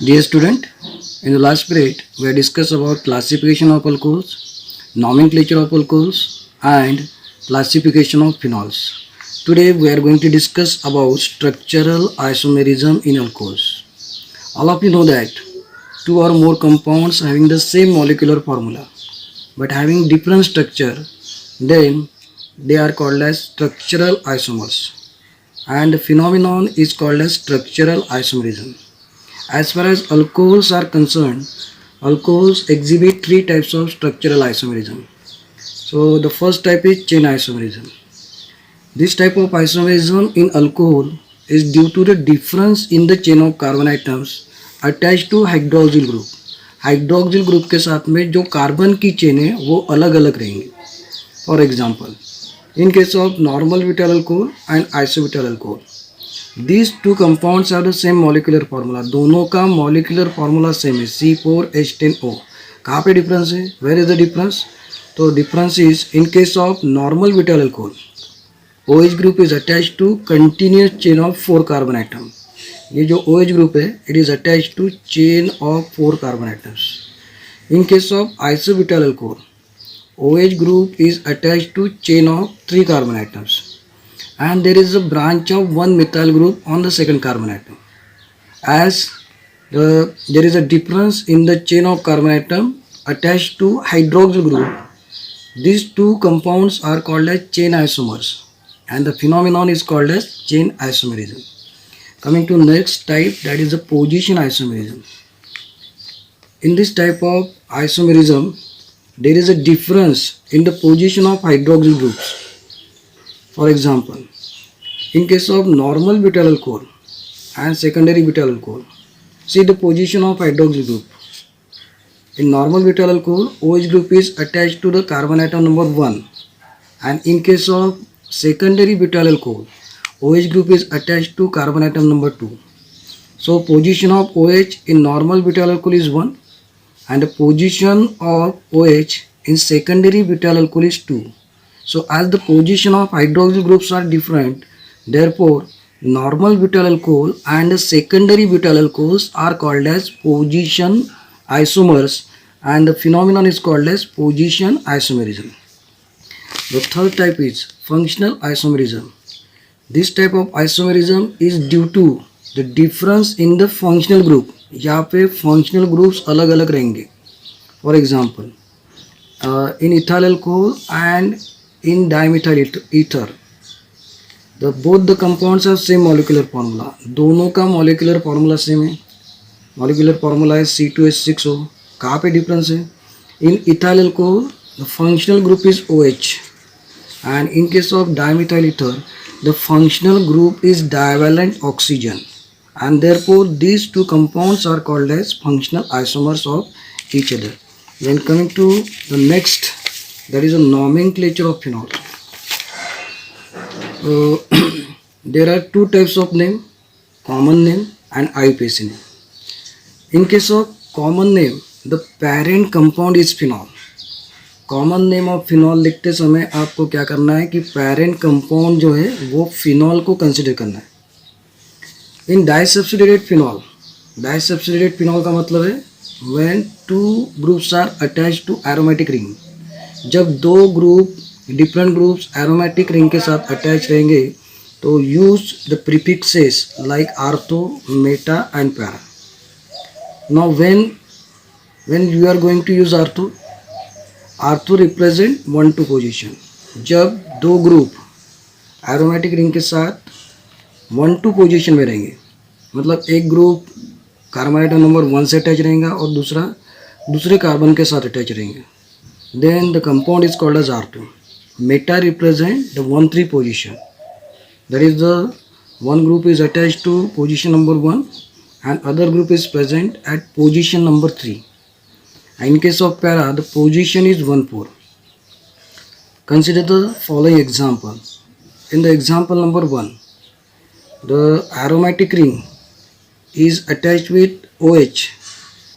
Dear student, in the last period, we have discussed about classification of alcohols, nomenclature of alcohols, and classification of phenols. Today, we are going to discuss about structural isomerism in alcohols. All of you know that two or more compounds having the same molecular formula but having different structure, then they are called as structural isomers, and the phenomenon is called as structural isomerism. As far as alcohols are concerned, alcohols exhibit three types of structural isomerism. So the first type is chain isomerism. This type of isomerism in alcohol is due to the difference in the chain of carbon atoms attached to hydroxyl group. Hydroxyl group के साथ में जो carbon की chain है वो अलग अलग रहेंगी. For example, in case of normal butyl alcohol and isobutyl alcohol, these two compounds have the same molecular formula. दोनों का molecular formula same है, C4H10O. कहाँ पे difference है? Where is the difference? तो difference is in case of normal butyl alcohol, OH group is attached to continuous chain of 4 carbon atom. ये जो OH group है, it is attached to chain of 4 carbon atoms. In case of isobutyl alcohol, OH group is attached to chain of 3 carbon atoms, and there is a branch of one methyl group on the second carbon atom. As there is a difference in the chain of carbon atom attached to hydroxyl group, these two compounds are called as chain isomers, and the phenomenon is called as chain isomerism. Coming to next type, that is the position isomerism. In this type of isomerism, there is a difference in the position of hydroxyl groups. For example, in case of normal butyl alcohol and secondary butyl alcohol, see the position of hydroxyl group. In normal butyl alcohol, OH group is attached to the carbon atom number 1, and in case of secondary butyl alcohol, OH group is attached to carbon atom number 2. So position of OH in normal butyl alcohol is 1, and the position of OH in secondary butyl alcohol is 2. So as the position of hydroxyl groups are different, therefore normal butyl alcohol and the secondary butyl alcohols are called as position isomers, and the phenomenon is called as position isomerism. The third type is functional isomerism. This type of isomerism is due to the difference in the functional group. यहाँ पे functional groups अलग अलग रहेंगे. For example, in ethyl alcohol and in dimethyl ether, both the compounds have same molecular formula. दोनों का molecular formula same है. Molecular formula is C2H6O. कहाँ पे difference है? In ethyl alcohol, the functional group is OH, and in case of dimethyl ether, the functional group is divalent oxygen, and therefore these two compounds are called as functional isomers of each other. Then coming to the next, that is a nomenclature of phenol. There are two types of name, common name and IUPAC name. In case of common name, the parent compound is phenol. Common name of phenol लिखते समय आपको क्या करना है कि parent compound जो है वो फिनॉल को कंसिडर करना है. इन डाइसब्स्टिट्यूटेड फिनॉल का मतलब है when two groups are attached to aromatic ring. जब दो ग्रुप डिफरेंट ग्रुप्स एरोमेटिक रिंग के साथ अटैच रहेंगे तो use the prefixes like ortho, meta and para. Now when you are going to use ortho, ortho represent 1-2 position. जब दो group aromatic ring के साथ 1-2 पोजीशन में रहेंगे, मतलब एक ग्रुप कार्बन आइटम नंबर 1 से अटैच रहेगा और दूसरे कार्बन के साथ अटैच रहेंगे, then the compound is called as ortho. Meta represent the 1-3 position, that is the one group is attached to position number 1 and other group is present at position number 3. In case of para, the position is 1-4. Consider the following example. In the example number 1, the aromatic ring is attached with OH,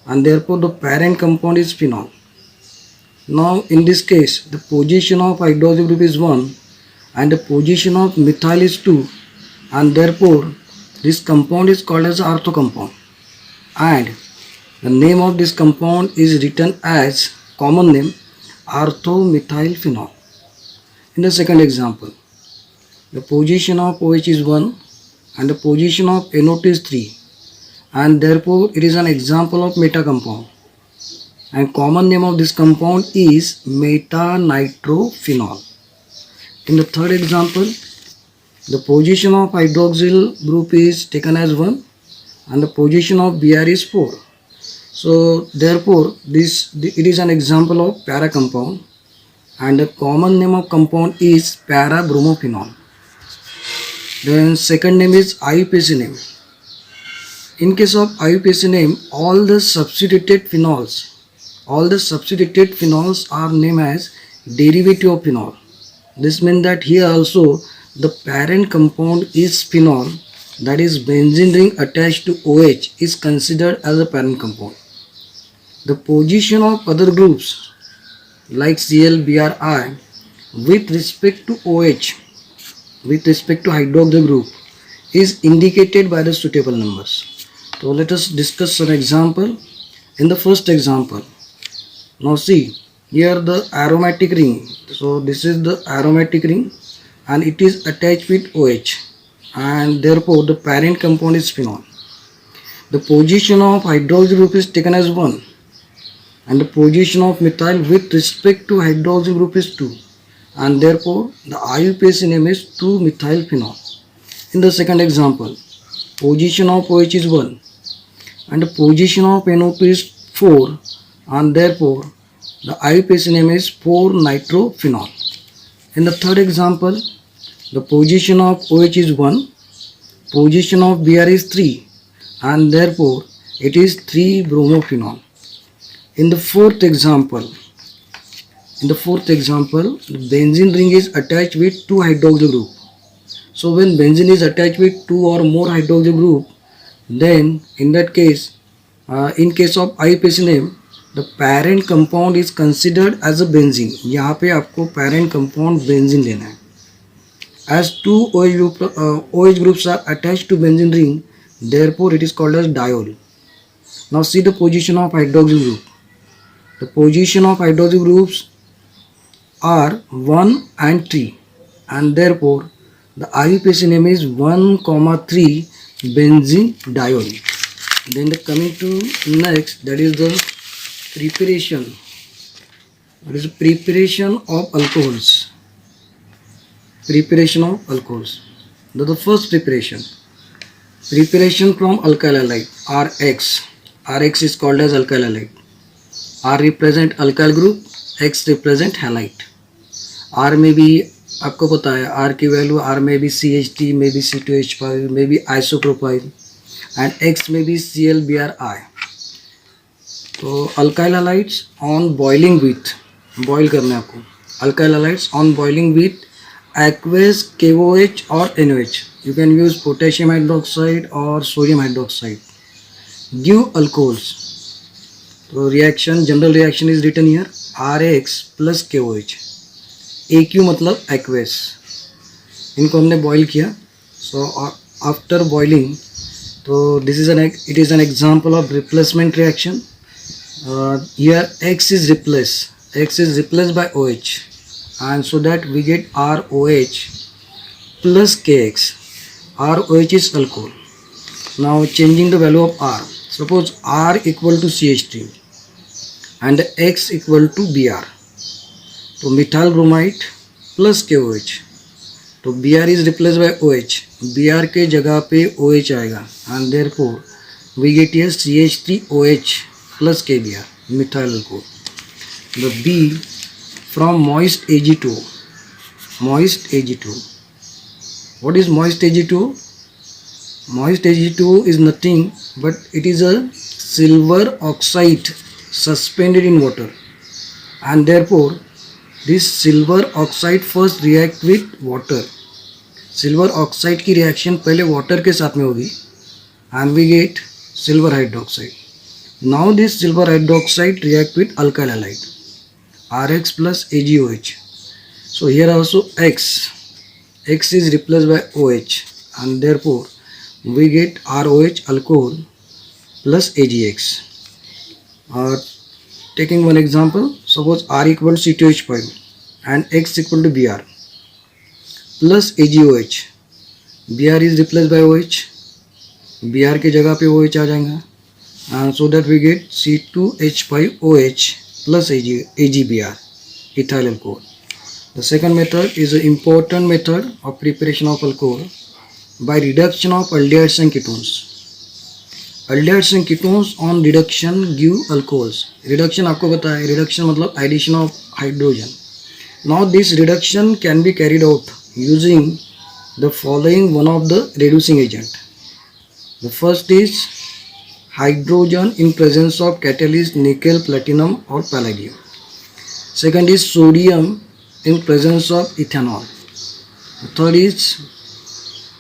and therefore the parent compound is phenol. Now in this case, the position of hydroxyl group is 1 and the position of methyl is 2, and therefore this compound is called as ortho compound. and the name of this compound is written as common name orthomethylphenol. In the second example, the position of OH is 1 and the position of NO2 is 3, and therefore it is an example of meta compound, and common name of this compound is metanitrophenol. In the third example, the position of hydroxyl group is taken as 1 and the position of Br is 4. So therefore it is an example of para compound, and the common name of compound is para-bromophenol. Then second name is IUPAC name. In case of IUPAC name, all the substituted phenols are named as derivative of phenol. This means that here also the parent compound is phenol, that is benzene ring attached to OH is considered as a parent compound. The position of other groups like Cl, Bri with respect to OH, with respect to hydroxyl group, is indicated by the suitable numbers. So let us discuss some example. In the first example, now see here the aromatic ring. So this is the aromatic ring and it is attached with OH, and therefore the parent compound is phenol. The position of hydroxyl group is taken as 1 and the position of methyl with respect to hydroxyl group is 2, and therefore the IUPAC name is 2-methylphenol. In the second example, position of OH is 1 and the position of NO2 is 4, and therefore the IUPAC name is 4-nitrophenol. In the third example, the position of OH is 1, position of Br is 3, and therefore it is 3-bromophenol. In the fourth example, the benzene ring is attached with 2 hydroxyl group. So when benzene is attached with 2 or more hydroxyl group, then in that case, in case of IUPAC name, the parent compound is considered as a benzene. यहाँ पे आपको parent compound benzene लेना है. As 2 OH groups are attached to benzene ring, therefore it is called as diol. Now see the position of hydroxyl group. The position of hydroxyl groups are 1 and 3, and therefore the IUPAC name is 1,3 benzene diol. Then coming to next, that is the preparation. That is preparation of alcohols. Preparation of alcohols. The first preparation from alkyl halide RX. RX is called as alkyl halide. R represent alkyl group, X represent halide. R में भी आपको पता है R की value R में भी CH3, में भी C2H5, में भी isopropyl, and X में भी ClBrI. तो alkyl halides on boiling with, boil करना है आपको. Alkyl halides on boiling with aqueous KOH or NOH. You can use potassium hydroxide or sodium hydroxide. Give alcohols. तो reaction, general reaction is written here RX plus KOH. AQ मतलब aqueous. इनको हमने boil किया. So after boiling, तो this is it is an example of replacement reaction. Here X is replaced by OH, and so that we get ROH plus KX. ROH is alcohol. Now changing the value of R. Suppose R equal to CH3 and X equal to Br. तो methyl bromide plus KOH. तो Br is replaced by OH. Br के जगह पे OH आएगा, and therefore we get here CH3OH plus KBr, methyl alcohol. The B from moist Ag2. Moist Ag2. What is moist Ag2? Moist Ag2 is nothing but it is a silver oxide suspended in water, and therefore this silver oxide first react with water. Silver oxide की reaction पहले water के साथ में होगी, and we get silver hydroxide. Now this silver hydroxide react with alkyl halide RX plus AgOH. So here also X is replaced by OH, and therefore we get ROH alcohol plus AgX. Taking one example, suppose R equal to C2H5 and X equal to Br plus AgOH. Br is replaced by OH, Br की जगह पे OH आ जाएगा, and so that we get C2H5OH plus AgBr, ethyl alcohol. The second method is an important method of preparation of alcohol by reduction of aldehydes and ketones. Aldehydes and ketones on reduction give alcohols. Reduction आपको पता है, reduction मतलब addition of hydrogen. Now this reduction can be carried out using the following one of the reducing agent. The first is hydrogen in presence of catalyst nickel, platinum or palladium. Second is sodium in presence of ethanol. The third is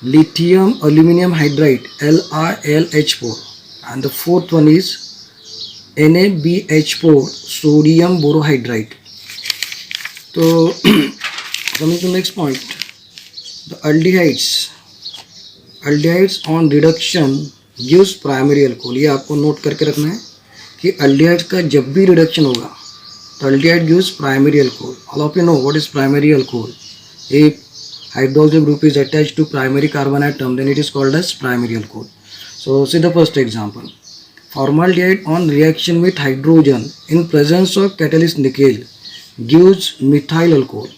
lithium aluminum hydride, LiLH4, and the fourth one is NaBH4 sodium borohydride. So coming to next point, the aldehydes on reduction gives primary alcohol. ये आपको note करके रखना है कि aldehydes का जब भी reduction होगा तो aldehyde gives primary alcohol. All of you know what is primary alcohol. If hydroxyl group is attached to primary carbon atom, then it is called as primary alcohol. So see the first example. Formaldehyde on reaction with hydrogen in presence of catalyst nickel gives methyl alcohol.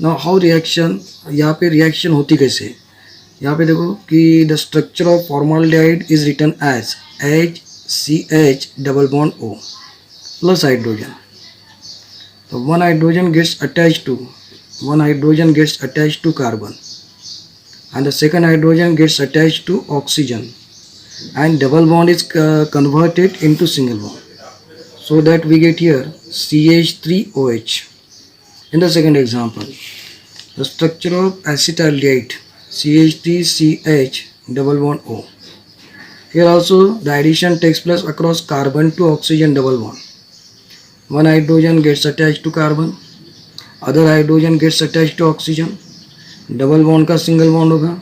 Now how reaction, यहाँ पे reaction होती कैसे, यहाँ पे देखो कि the structure of formaldehyde is written as HCH double bond O plus hydrogen. So one hydrogen gets attached to carbon and the second hydrogen gets attached to oxygen and double bond is converted into single bond, so that we get here CH3OH. In the second example, the structure of acetaldehyde CH3CH double bond O. Here also the addition takes place across carbon to oxygen double bond. One hydrogen gets attached to carbon, other hydrogen gets attached to oxygen, double bond का single bond होगा,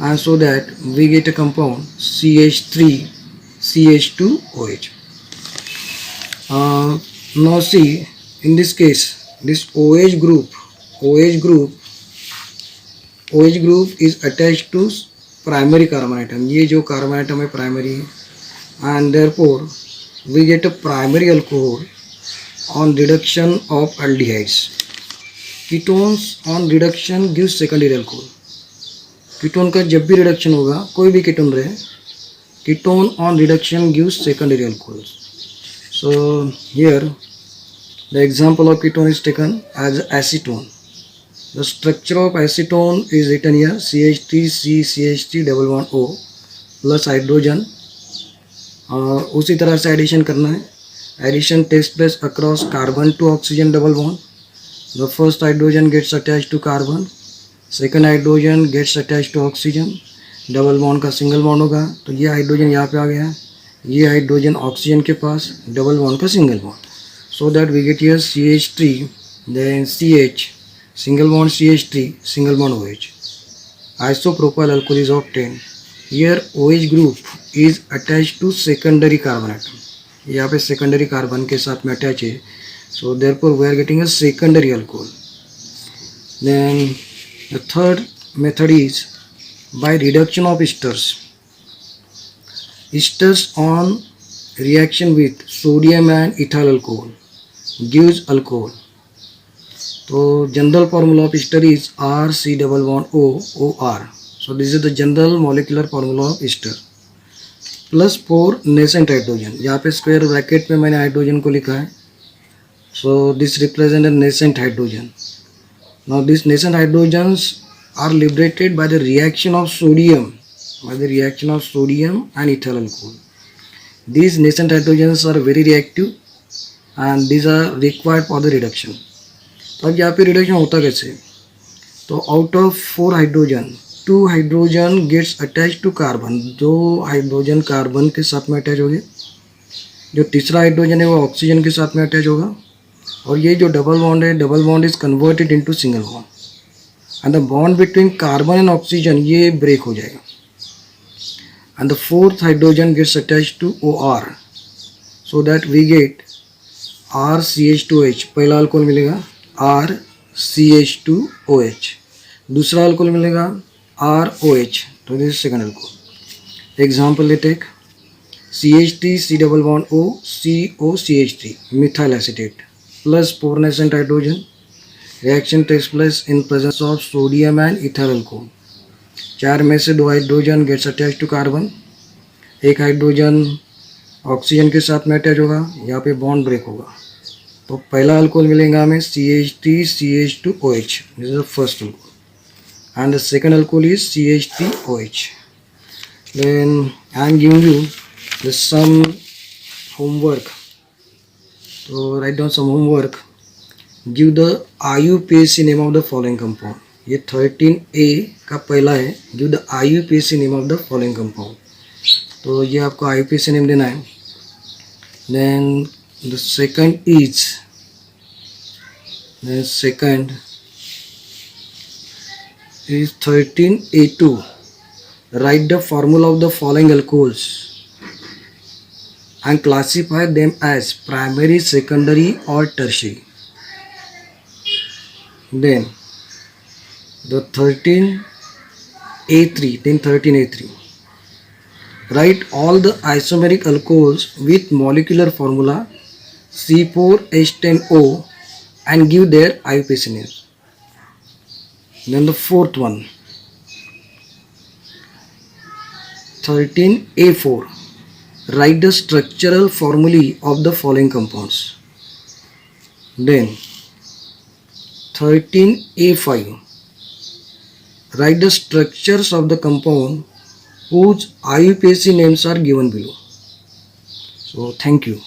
and so that we get a compound CH3CH2OH. Now see, in this case, this OH group is attached to primary carbon atom. ये जो carbon atom है primary है, and therefore we get a primary alcohol on reduction of aldehydes. Ketones on reduction gives secondary alcohol. Ketone का जब भी reduction होगा, कोई भी कीटोन रहे, ketone on reduction gives secondary alcohols. So here the example of ketone is taken as acetone. The structure of acetone is written here CH3CCH3 double bond O plus hydrogen. उसी तरह से addition करना है. Addition takes place across carbon to oxygen double bond. The first hydrogen gets attached to carbon, second hydrogen gets attached to oxygen, double bond का single bond होगा, तो ये hydrogen यहाँ पे आ गया है, ये हाइड्रोजन ऑक्सीजन के पास, डबल बॉन्ड का single bond, so that we get here CH3, then CH, single bond CH3, single bond OH. Isopropyl alcohol is obtained. Here OH group is attached to secondary carbon atom. यहाँ पे secondary carbon के साथ में attach है, so therefore we are getting a secondary alcohol. Then the third method is by reduction of esters. Esters on reaction with sodium and ethyl alcohol gives alcohol. So general formula of ester is RC double bond O OR. So this is the general molecular formula of ester. Plus 4 nascent hydrogen, यहाँ पे square bracket में मैंने hydrogen को लिखा है, so this represent nascent hydrogen. Now these nascent hydrogens are liberated by the reaction of sodium and ethyl alcohol. These nascent hydrogens are very reactive and these are required for the reduction. तो अब यहाँ पे reduction होता कैसे, तो out of 4 hydrogen 2 hydrogen gets attach to carbon, 2 hydrogen carbon के साथ में अटैच हो गए, जो तीसरा हाइड्रोजन है वो ऑक्सीजन के साथ में अटैच होगा, और ये जो डबल बॉन्ड है, double bond is converted into single bond and the bond between carbon and oxygen ये ब्रेक हो जाएगा. and the fourth hydrogen gets attached to OR, so that we get RCH2H. पहला alcohol मिलेगा RCH2OH, दूसरा alcohol मिलेगा ROH, तो this second alcohol. Example ले take CH3 C double bond O COCH3 methyl acetate plus 4 nascent hydrogen. Reaction takes place in presence of sodium and ethyl alcohol. चार में से दो hydrogen gets attach to carbon, एक hydrogen oxygen के साथ में attach होगा, यहाँ पे बॉन्ड ब्रेक होगा. तो पहला अल्कोहल मिलेगा हमें CH3CH2OH, this is the first alcohol, and the second alcohol is CH3OH. Then I am giving you some homework. So write down some homework. Give the IUPAC name of the following compound. ये 13A का पहला है. Give the IUPAC name of the following compound. तो ये आपको IUPAC name देना है. Then the second is the second is 13A2. Write the formula of the following alcohols and classify them as primary, secondary or tertiary. Then the 13A3. Write all the isomeric alcohols with molecular formula C4H10O and give their IUPAC names. Then the fourth one, 13A4. Write the structural formulae of the following compounds. Then 13A5. Write the structures of the compound whose IUPAC names are given below. So thank you.